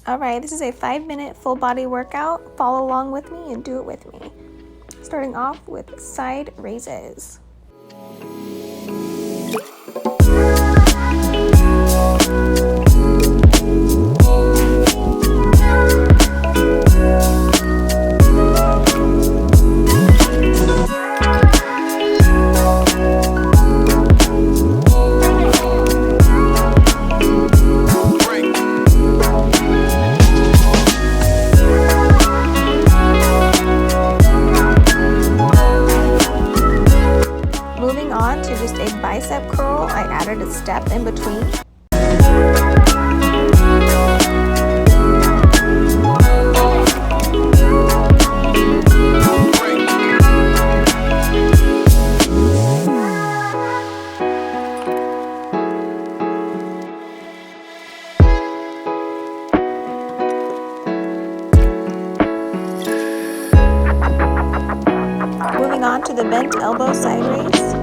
Alright, this is a 5-minute full body workout. Follow along with me and do it with me. Starting off with side raises. Moving on to just a bicep curl, I added a step in between. Moving on to the bent elbow side raise.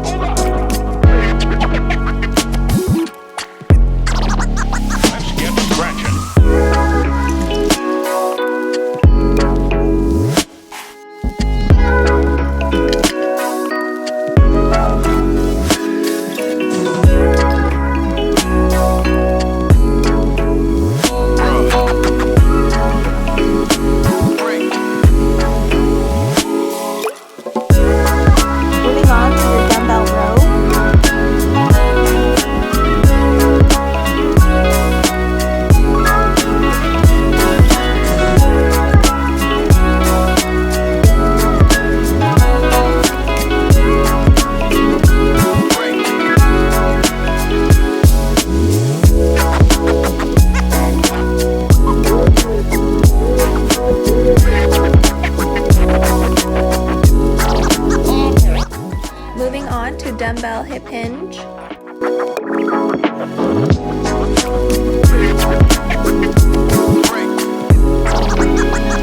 Moving on to dumbbell hip hinge.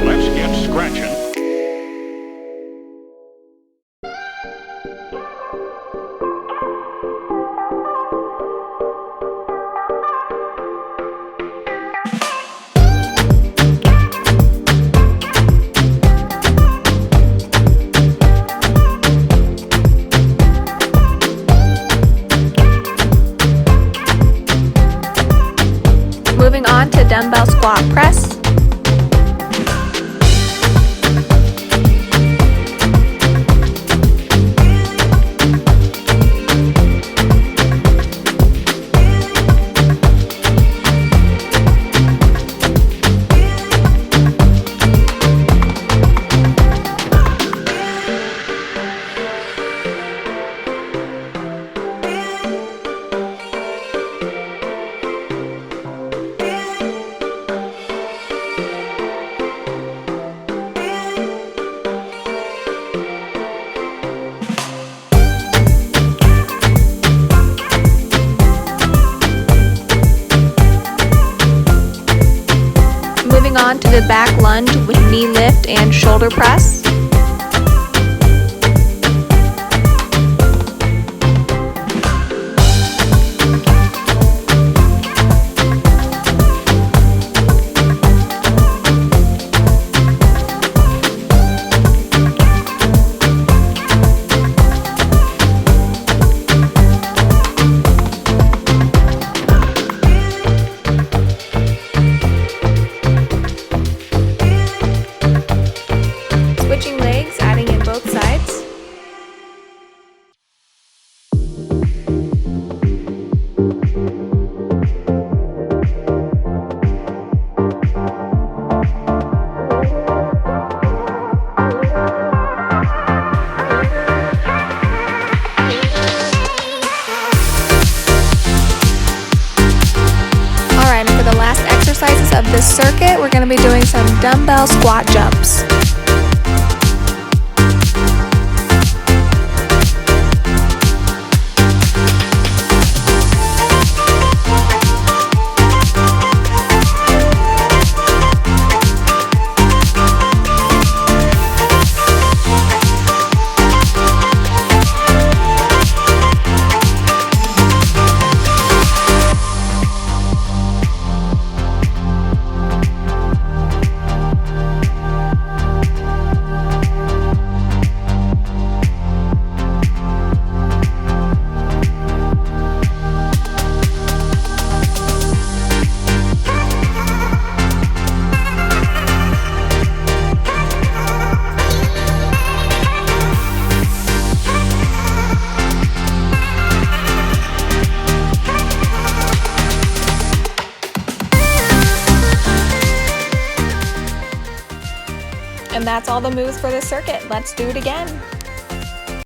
Let's get scratching. Moving on to dumbbell squat press. Moving on to the back lunge with knee lift and shoulder press. Switching legs, adding in both sides. Alright, and for the last exercises of this circuit, we're going to be doing some dumbbell squat jumps. And that's all the moves for the circuit. Let's do it again.